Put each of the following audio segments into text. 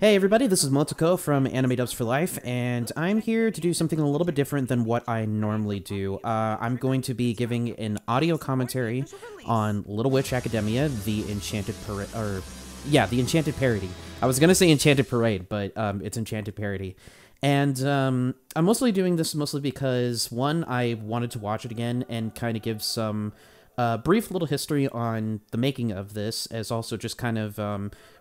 Hey everybody, this is Motoko from Anime Dubs for Life, and I'm here to do something a little bit different than what I normally do. I'm going to be giving an audio commentary on Little Witch Academia, the Enchanted the Enchanted Parody. I was gonna say Enchanted Parade, but it's Enchanted Parody. And I'm mostly doing this because, one, I wanted to watch it again and kind of give some brief little history on the making of this, as also just kind of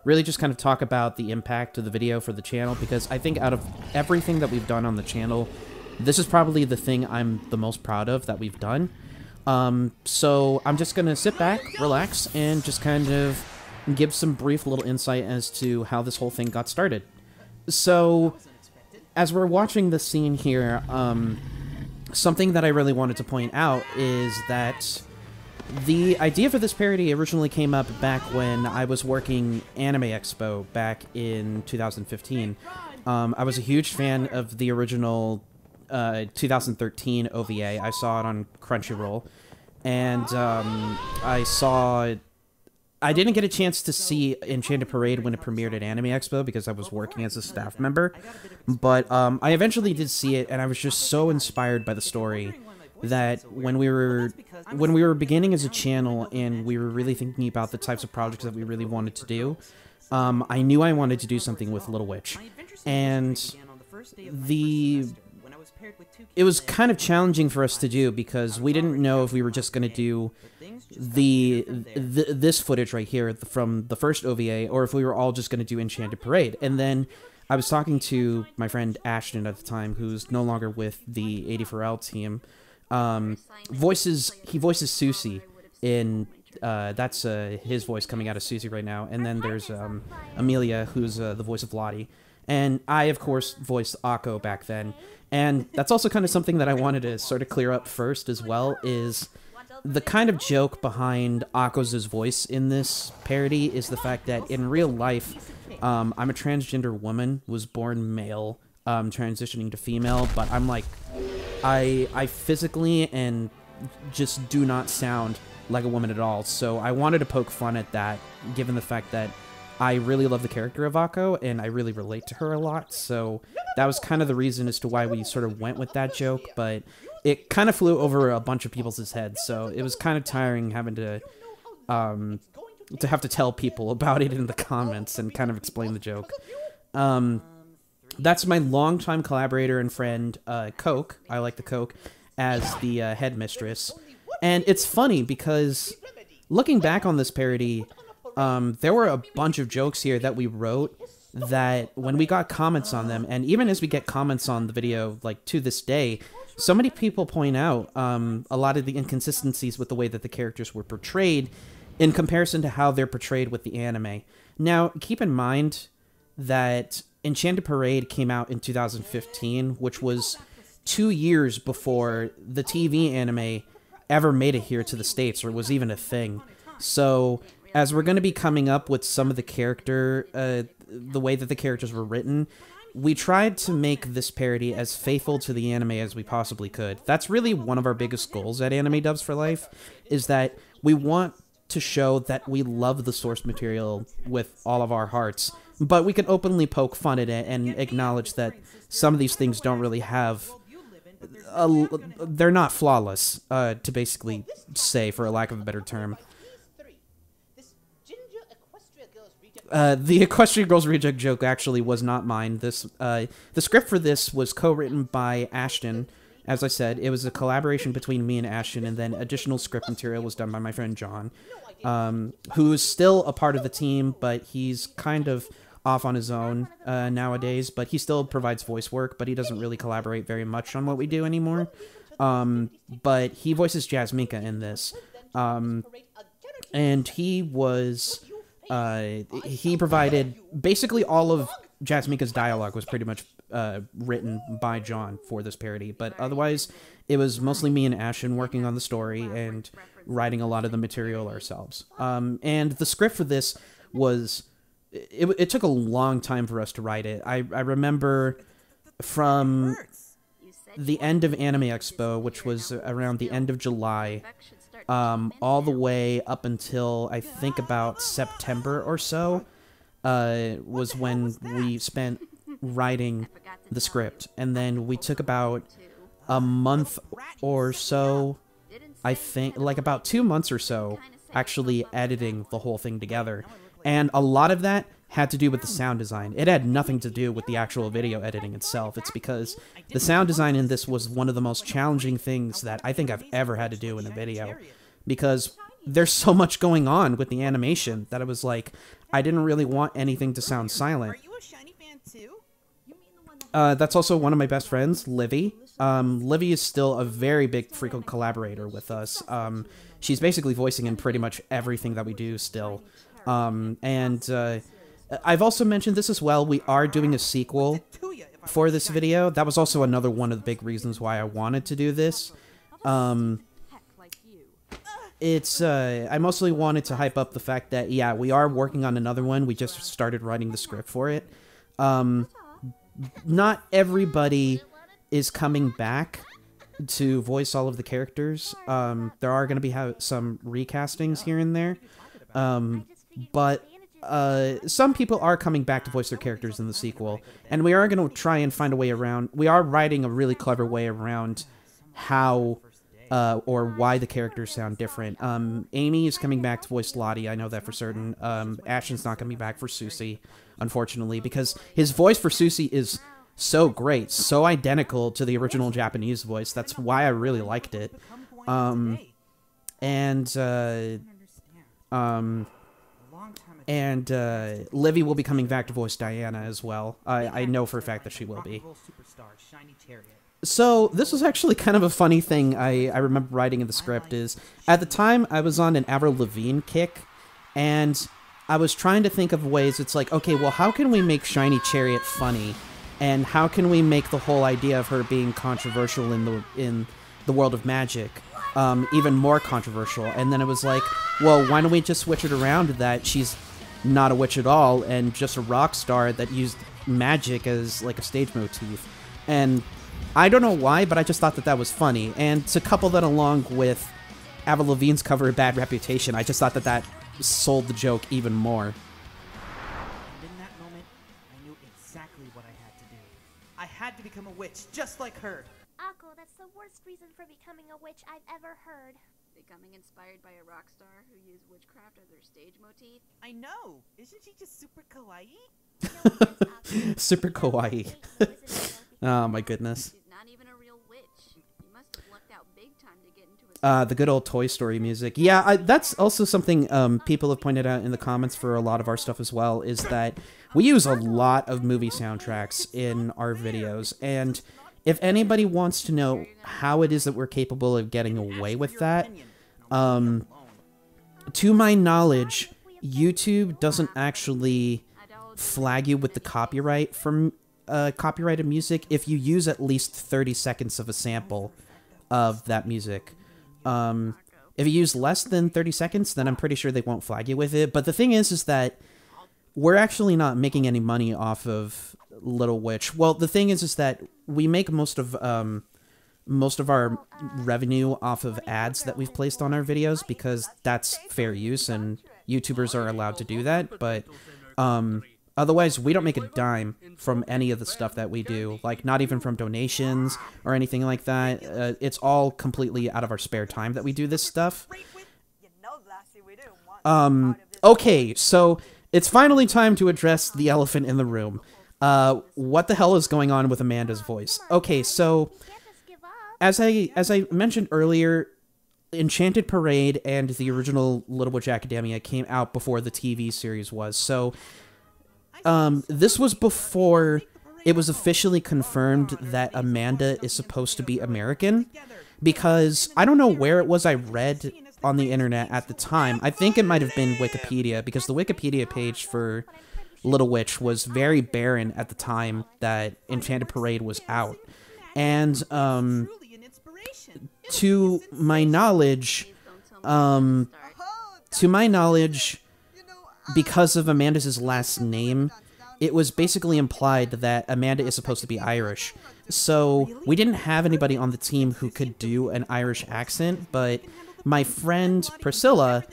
really just kind of talk about the impact of the video for the channel, because I think out of everything that we've done on the channel, this is probably the thing I'm the most proud of that we've done. So I'm just gonna sit back, relax, and just kind of give some brief little insight as to how this whole thing got started. So as we're watching the scene here, something that I really wanted to point out is that the idea for this parody originally came up back when I was working Anime Expo back in 2015. I was a huge fan of the original 2013 OVA. I saw it on Crunchyroll, and I didn't get a chance to see Enchanted Parade when it premiered at Anime Expo because I was working as a staff member, but I eventually did see it, and I was just so inspired by the story that when we were beginning as a channel and we were really thinking about the types of projects that we really wanted to do, I knew I wanted to do something with Little Witch, and it was kind of challenging for us to do because we didn't know if we were just going to do this footage right here from the first OVA, or if we were all just going to do Enchanted Parade. And then I was talking to my friend Ashton at the time, who's no longer with the 84L team. He voices Susie in, that's his voice coming out of Susie right now, and then there's Amelia, who's the voice of Lottie, and I, of course, voiced Akko back then. And that's also kind of something that I wanted to sort of clear up first as well, is the kind of joke behind Akko's voice in this parody is the fact that in real life, I'm a transgender woman, was born male, transitioning to female, but I'm like, I physically and just do not sound like a woman at all, so I wanted to poke fun at that, given the fact that I really love the character of Akko, and I really relate to her a lot, so that was kind of the reason as to why we sort of went with that joke, but it kind of flew over a bunch of people's heads, so it was kind of tiring having to have to tell people about it in the comments and kind of explain the joke. That's my longtime collaborator and friend, Coke, I like the Coke, as the headmistress. And it's funny because looking back on this parody, there were a bunch of jokes here that we wrote that when we got comments on them, and even as we get comments on the video, like to this day, so many people point out a lot of the inconsistencies with the way that the characters were portrayed in comparison to how they're portrayed with the anime. Now, keep in mind that Enchanted Parade came out in 2015, which was 2 years before the TV anime ever made it here to the States, or was even a thing. So, as we're going to be coming up with some of the the way that the characters were written, we tried to make this parody as faithful to the anime as we possibly could. That's really one of our biggest goals at Anime Dubs for Life, is that we want to show that we love the source material with all of our hearts, but we can openly poke fun at it and acknowledge that some of these things don't really have... they're not flawless, to basically say, for a lack of a better term. The Equestria Girls Reject joke actually was not mine. The script for this was co-written by Ashton. As I said, it was a collaboration between me and Ashton, and then additional script material was done by my friend John, who's still a part of the team, but he's kind of off on his own nowadays, but he still provides voice work, but he doesn't really collaborate very much on what we do anymore. But he voices Jasmika in this, and he provided basically all of Jasmika's dialogue was pretty much written by John for this parody, but otherwise it was mostly me and Ashton working on the story and writing a lot of the material ourselves. And the script for this was... It took a long time for us to write it. I remember from the end of Anime Expo, which was around the end of July, all the way up until I think about September or so, was when we spent writing the script, and then we took about a month or so, I think, like about 2 months or so, actually editing the whole thing together. And a lot of that had to do with the sound design. It had nothing to do with the actual video editing itself. It's because the sound design in this was one of the most challenging things that I think I've ever had to do in a video. Because there's so much going on with the animation that it was like, I didn't really want anything to sound silent. Are you a Shiny fan too? That's also one of my best friends, Livy. Livy is still a very big frequent collaborator with us. She's basically voicing in pretty much everything that we do still. I've also mentioned this as well. We are doing a sequel for this video. That was also another one of the big reasons why I wanted to do this. I mostly wanted to hype up the fact that, yeah, we are working on another one. We just started writing the script for it. Not everybody is coming back to voice all of the characters. There are going to be some recastings here and there. But some people are coming back to voice their characters in the sequel. And we are going to try and find a way around. We are writing a really clever way around how or why the characters sound different. Amy is coming back to voice Lottie, I know that for certain. Ashton's not coming back for Susie, unfortunately, because his voice for Susie is so great, so identical to the original Japanese voice. That's why I really liked it. Livy will be coming back to voice Diana as well. I know for a fact that she will be. So, this was actually kind of a funny thing I remember writing in the script is, at the time, I was on an Avril Lavigne kick, and I was trying to think of ways, it's like, okay, well, how can we make Shiny Chariot funny? And how can we make the whole idea of her being controversial in the world of magic even more controversial? And then it was like, well, why don't we just switch it around that she's not a witch at all and just a rock star that used magic as like a stage motif? And I don't know why, but I just thought that that was funny. And to couple that along with Avril Lavigne's cover of Bad Reputation, I just thought that that sold the joke even more. And in that moment, I knew exactly what I had to do. I had to become a witch, just like her. Akko, that's the worst reason for becoming a witch I've ever heard. Becoming inspired by a rock star who used witchcraft as their stage motif? I know! Isn't she just super kawaii? Super kawaii. Oh my goodness. She's not even a real witch. You must have lucked out big time to get into a... The good old Toy Story music. Yeah, that's also something people have pointed out in the comments for a lot of our stuff as well, is that we use a lot of movie soundtracks in our videos, and if anybody wants to know how it is that we're capable of getting away with that, to my knowledge, YouTube doesn't actually flag you with the copyright from copyrighted music if you use at least 30 seconds of a sample of that music. If you use less than 30 seconds, then I'm pretty sure they won't flag you with it. But the thing is that we're actually not making any money off of Little Witch. Well, the thing is that we make most of our revenue off of ads that we've placed on our videos, because that's fair use and YouTubers are allowed to do that. But otherwise, we don't make a dime from any of the stuff that we do, like not even from donations or anything like that. It's all completely out of our spare time that we do this stuff. Okay, so it's finally time to address the elephant in the room. What the hell is going on with Amanda's voice? Okay, so as I mentioned earlier, Enchanted Parade and the original Little Witch Academia came out before the TV series was. So this was before it was officially confirmed that Amanda is supposed to be American, because I don't know where it was I read on the internet at the time. I think it might have been Wikipedia, because the Wikipedia page for Little Witch was very barren at the time that Enchanted Parade was out. And to my knowledge, because of Amanda's last name, it was basically implied that Amanda is supposed to be Irish. So we didn't have anybody on the team who could do an Irish accent, but my friend Priscilla,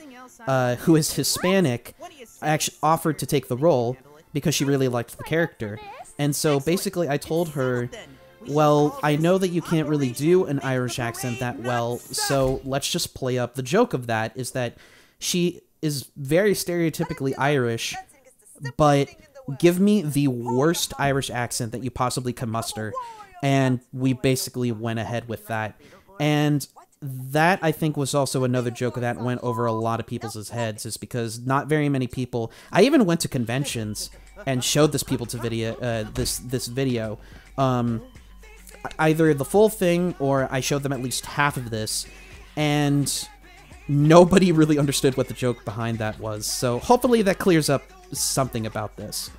who is Hispanic, actually offered to take the role, because she really liked the character. And so basically I told her, well, I know that you can't really do an Irish accent that well, so let's just play up the joke of that, is that she is very stereotypically Irish, but give me the worst Irish accent that you possibly can muster. And we basically went ahead with that. And that, I think, was also another joke that went over a lot of people's heads, is because not very many people... I even went to conventions and showed this people to this video. Either the full thing, or I showed them at least half of this, and nobody really understood what the joke behind that was. So hopefully that clears up something about this.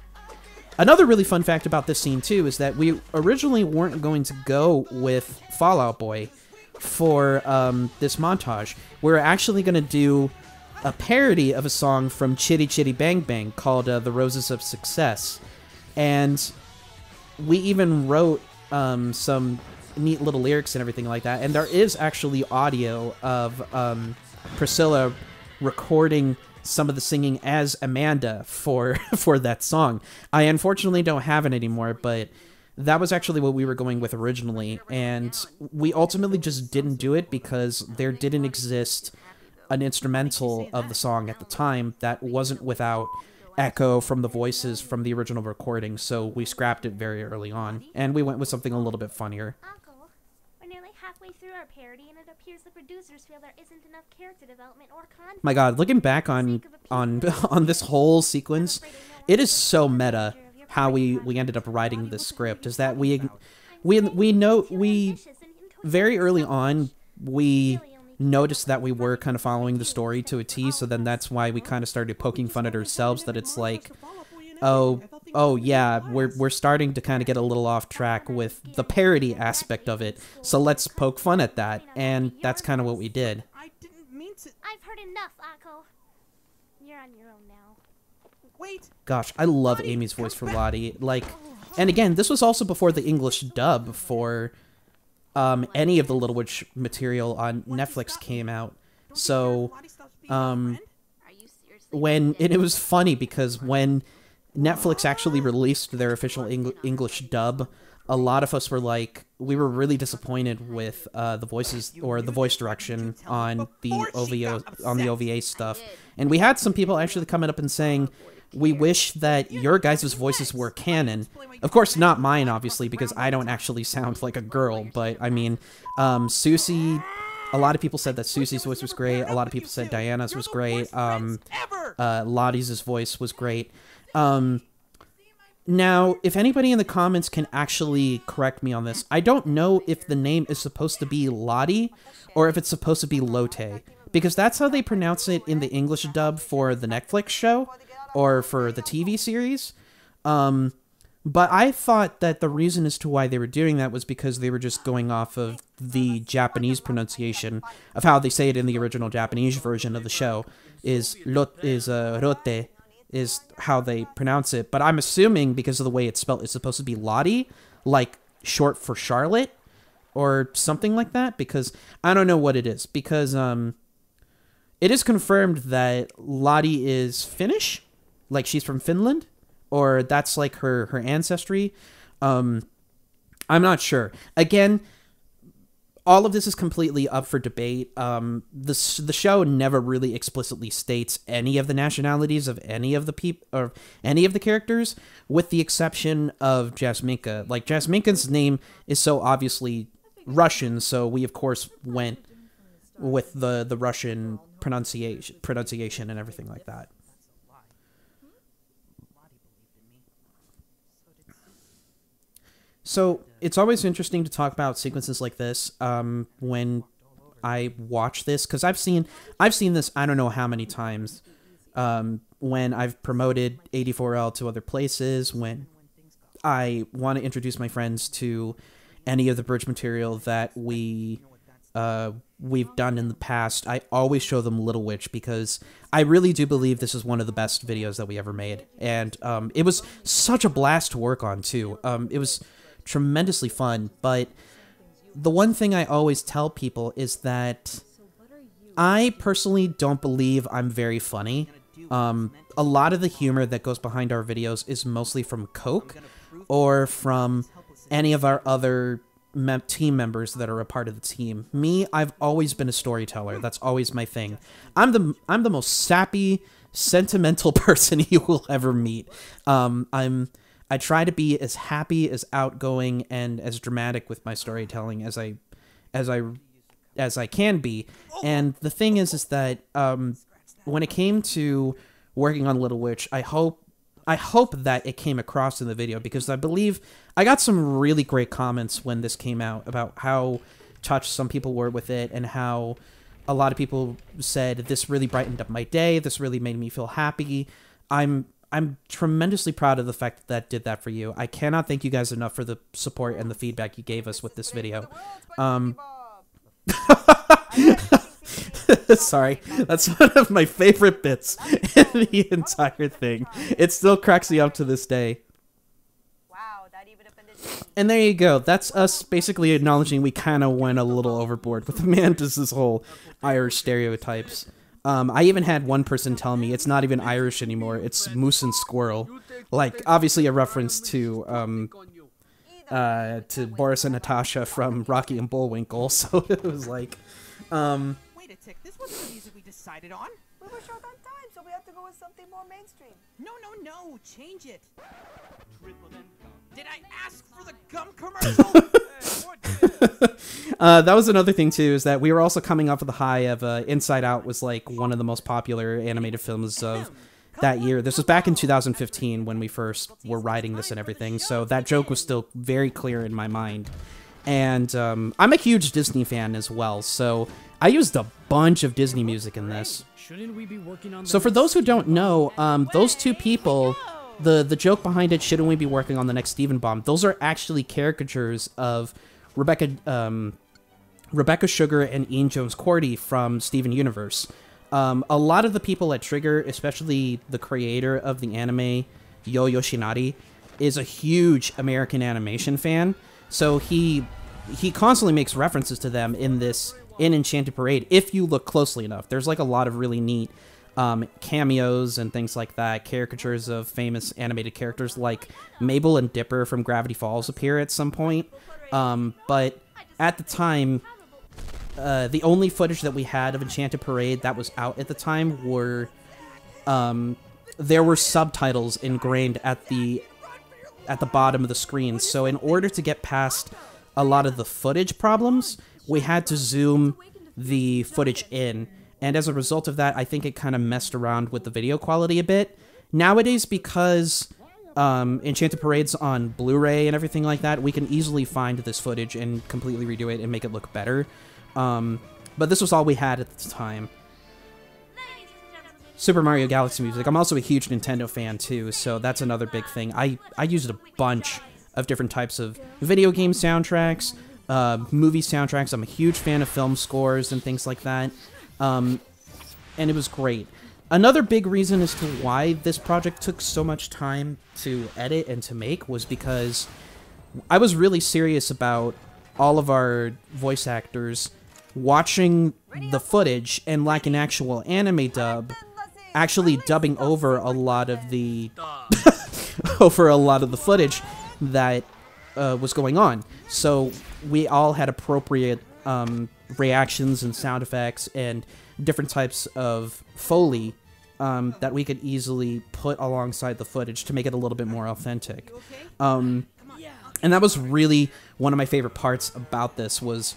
Another really fun fact about this scene, too, is that we originally weren't going to go with Fall Out Boy for this montage. We were actually going to do a parody of a song from Chitty Chitty Bang Bang called The Roses of Success. And we even wrote some neat little lyrics and everything like that. And there is actually audio of Priscilla recording some of the singing as Amanda for that song. I unfortunately don't have it anymore, but that was actually what we were going with originally, and we ultimately just didn't do it because there didn't exist an instrumental of the song at the time that wasn't without echo from the voices from the original recording, so we scrapped it very early on, and we went with something a little bit funnier. Uncle, we're nearly halfway through our parody, and it appears the producers feel there isn't enough character development or content. My god, looking back on this whole sequence, it is so meta how we ended up writing this script, is that we very early on, we noticed that we were kind of following the story to a T, so then that's why we kind of started poking fun at ourselves, that it's like, oh yeah, we're starting to kind of get a little off track with the parody aspect of it, so let's poke fun at that, and that's kind of what we did. I didn't mean to. I've heard enough, Akko. You're on your own now. Wait. Gosh, I love Amy's voice for Lottie. Like, and again, this was also before the English dub for any of the Little Witch material on Netflix came out. So, when it was funny because when Netflix actually released their official English dub, a lot of us were like, we were really disappointed with the voices or the voice direction on the OVA stuff, and we had some people actually coming up and saying, we wish that your guys' voices were canon. Of course, not mine, obviously, because I don't actually sound like a girl, but I mean, Susie, a lot of people said that Susie's voice was great, a lot of people said Diana's was great, Lottie's voice was great. Now, if anybody in the comments can actually correct me on this, I don't know if the name is supposed to be Lottie or if it's supposed to be Lotte, because that's how they pronounce it in the English dub for the Netflix show or for the TV series. But I thought that the reason as to why they were doing that was because they were just going off of the Japanese pronunciation of how they say it in the original Japanese version of the show is rote, is how they pronounce it. But I'm assuming because of the way it's spelled, it's supposed to be Lottie, like short for Charlotte or something like that, because I don't know what it is, because it is confirmed that Lottie is Finnish, like she's from Finland, or that's like her ancestry. I'm not sure. Again, all of this is completely up for debate. The show never really explicitly states any of the nationalities of any of the or any of the characters, with the exception of Jasminka. Like, Jasminka's name is so obviously Russian, so we of course went with the Russian pronunciation and everything like that. So it's always interesting to talk about sequences like this when I watch this, because I've seen this I don't know how many times when I've promoted 84L to other places, when I want to introduce my friends to any of the bridge material that we've done in the past. I always show them Little Witch because I really do believe this is one of the best videos that we ever made, and it was such a blast to work on too. It was tremendously fun, but the one thing I always tell people is that I personally don't believe I'm very funny, A lot of the humor that goes behind our videos is mostly from Coke or from any of our other team members that are a part of the team. Me, I've always been a storyteller. That's always my thing. I'm the most sappy, sentimental person you will ever meet. I try to be as happy, as outgoing, and as dramatic with my storytelling as I can be. And the thing is that when it came to working on Little Witch, I hope that it came across in the video, because I believe I got some really great comments when this came out about how touched some people were with it, and how a lot of people said this really brightened up my day, this really made me feel happy. I'm tremendously proud of the fact that that did that for you. I cannot thank you guys enough for the support and the feedback you gave us with this video. Sorry, that's one of my favorite bits in the entire thing. It still cracks me up to this day. Wow, that even offended me. And there you go. That's us basically acknowledging we kind of went a little overboard with Amanda's whole Irish stereotypes. I even had one person tell me it's not even Irish anymore. It's moose and squirrel. Like, obviously a reference to Boris and Natasha from Rocky and Bullwinkle. So it was like, Wait a tick, this wasn't the music we decided on. We were short on time, so we have to go with something more mainstream. No, change it. Did I ask for the gum commercial? That was another thing too, is that we were also coming off of the high of Inside Out was like one of the most popular animated films of that year. This was back in 2015 when we first were writing this and everything, so that joke was still very clear in my mind. And I'm a huge Disney fan as well, so I used a bunch of Disney music in this. So for those who don't know, those two people, the joke behind it, shouldn't we be working on the next Steven Bomb, those are actually caricatures of Rebecca Sugar and Ian Jones-Cordy from Steven Universe. A lot of the people at Trigger, especially the creator of the anime, Yo Yoshinari, is a huge American animation fan. So he constantly makes references to them in Enchanted Parade, if you look closely enough. There's like a lot of really neat cameos and things like that. Caricatures of famous animated characters like Mabel and Dipper from Gravity Falls appear at some point. But at the time, the only footage that we had of Enchanted Parade that was out at the time were there were subtitles ingrained at the bottom of the screen. So in order to get past a lot of the footage problems, we had to zoom the footage in. And as a result of that, I think it kind of messed around with the video quality a bit. Nowadays, because Enchanted Parade's on Blu-ray and everything like that, we can easily find this footage and completely redo it and make it look better. But this was all we had at the time. Super Mario Galaxy music. I'm also a huge Nintendo fan too, so that's another big thing. I used a bunch of different types of video game soundtracks, movie soundtracks. I'm a huge fan of film scores and things like that. And it was great. Another big reason as to why this project took so much time to edit and to make was because I was really serious about all of our voice actors watching the footage and, like an actual anime dub, actually dubbing over a lot of the footage that was going on. So we all had appropriate reactions and sound effects and different types of Foley that we could easily put alongside the footage to make it a little bit more authentic. And that was really one of my favorite parts about this, was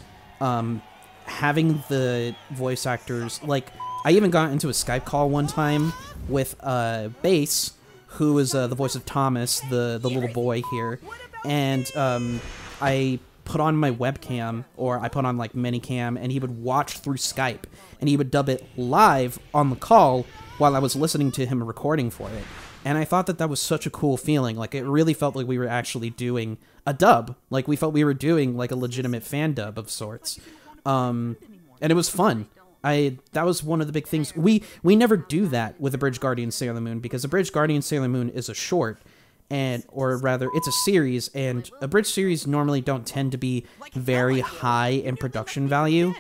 having the voice actors. Like, I even got into a Skype call one time with Bass, who is the voice of Thomas, the little boy here, and I put on my webcam, or I put on like Minicam, and he would watch through Skype, and he would dub it live on the call while I was listening to him recording for it. And I thought that that was such a cool feeling. Like, it really felt like we were actually doing a dub. Like, we felt we were doing like a legitimate fan dub of sorts. And it was fun. That was one of the big things. We never do that with Abridged Guardian Sailor Moon, because Abridged Guardian Sailor Moon is a short, or rather, it's a series, and Abridged series normally don't tend to be very high in production value,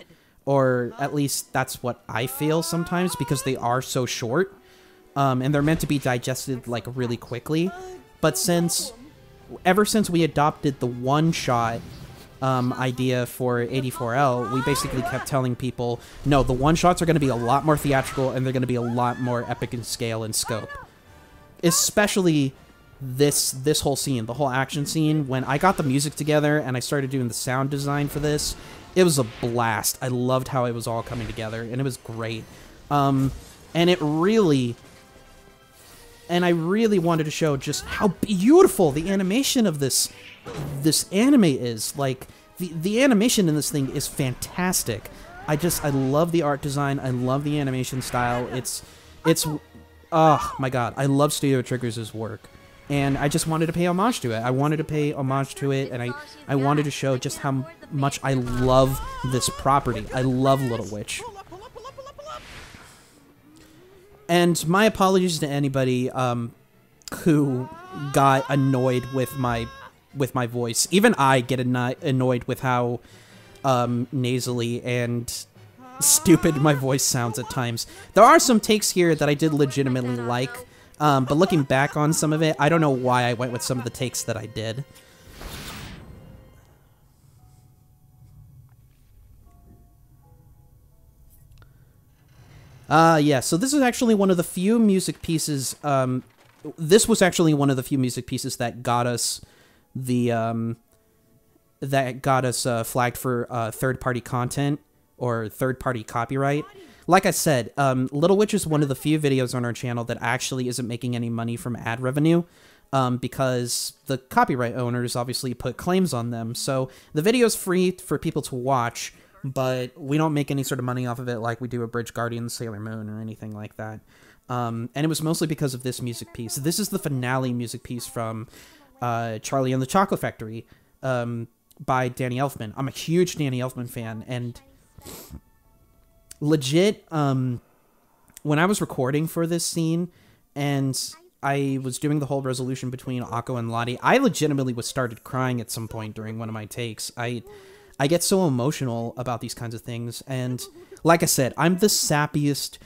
or at least that's what I feel sometimes, because they are so short. and they're meant to be digested like really quickly. But ever since we adopted the one-shot idea for 84L, we basically kept telling people, no, the one-shots are going to be a lot more theatrical, and they're going to be a lot more epic in scale and scope. Especially this whole scene, the whole action scene. When I got the music together and I started doing the sound design for this, it was a blast. I loved how it was all coming together, and it was great. And I really wanted to show just how beautiful the animation of this anime is. Like, the animation in this thing is fantastic. I love the art design. I love the animation style. It's oh my god, I love Studio Trigger's work. And I just wanted to pay homage to it. I wanted to pay homage to it, and I wanted to show just how much I love this property. I love Little Witch. And my apologies to anybody who got annoyed with my voice. Even I get annoyed with how nasally and stupid my voice sounds at times. There are some takes here that I did legitimately like, but looking back on some of it, I don't know why I went with some of the takes that I did. Yeah, so this is actually one of the few music pieces, this was actually one of the few music pieces that got us flagged for third-party content or third-party copyright. Like I said, Little Witch is one of the few videos on our channel that actually isn't making any money from ad revenue, because the copyright owners obviously put claims on them. So the video's free for people to watch, but we don't make any sort of money off of it like we do a Bridge Guardians, Sailor Moon, or anything like that. And it was mostly because of this music piece. This is the finale music piece from Charlie and the Chocolate Factory, by Danny Elfman. I'm a huge Danny Elfman fan, and legit, when I was recording for this scene, and I was doing the whole resolution between Akko and Lottie, I legitimately started crying at some point during one of my takes. I get so emotional about these kinds of things, and like I said, I'm the sappiest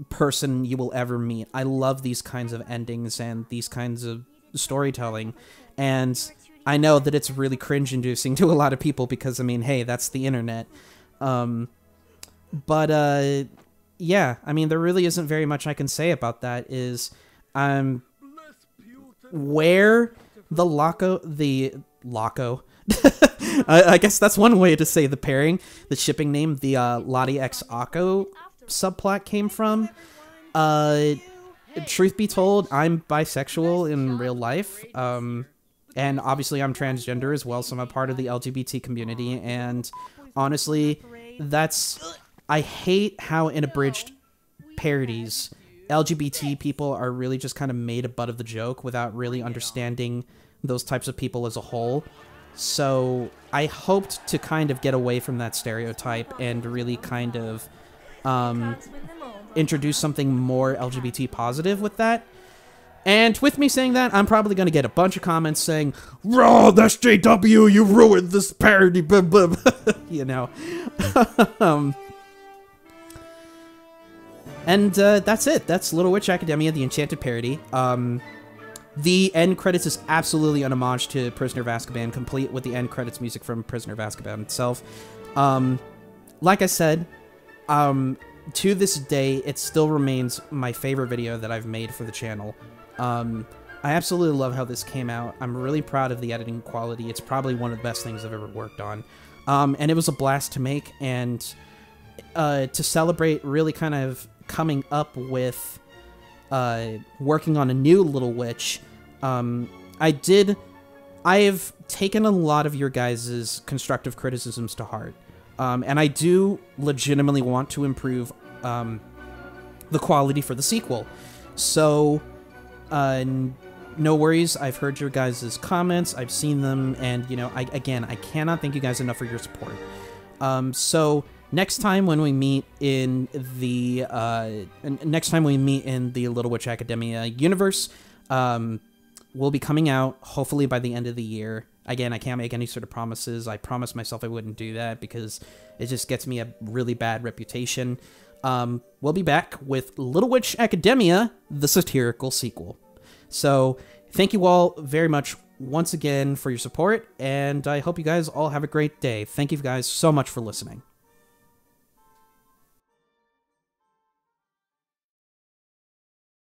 person you will ever meet. I love these kinds of endings and these kinds of storytelling, and I know that it's really cringe-inducing to a lot of people because, I mean, hey, that's the internet. But yeah, I mean, there really isn't very much I can say about that. Where the Loco, I guess that's one way to say the pairing, the shipping name, the Lottie X Akko subplot came from. Truth be told, I'm bisexual in real life, and obviously I'm transgender as well, so I'm a part of the LGBT community, and honestly, I hate how in abridged parodies, LGBT people are really just kind of made a butt of the joke without really understanding those types of people as a whole. So I hoped to kind of get away from that stereotype and really kind of introduce something more LGBT positive with that. And with me saying that, I'm probably going to get a bunch of comments saying, "Raw, that's JW, you ruined this parody," blah, blah, blah. You know. And that's it. That's Little Witch Academia, the Enchanted Parody. The end credits is absolutely an homage to Prisoner of Azkaban, complete with the end credits music from Prisoner of Azkaban itself. Like I said, to this day, it still remains my favorite video that I've made for the channel. I absolutely love how this came out. I'm really proud of the editing quality. It's probably one of the best things I've ever worked on. And it was a blast to make, and to celebrate really kind of coming up with working on a new Little Witch, I've taken a lot of your guys' constructive criticisms to heart. And I do legitimately want to improve the quality for the sequel. So, no worries. I've heard your guys' comments. I've seen them. And, you know, I cannot thank you guys enough for your support. So, next time when we meet in the Little Witch Academia universe, will be coming out hopefully by the end of the year. Again, I can't make any sort of promises. I promised myself I wouldn't do that because it just gets me a really bad reputation. we'll be back with Little Witch Academia, the satirical sequel. So thank you all very much once again for your support, and I hope you guys all have a great day. Thank you guys so much for listening.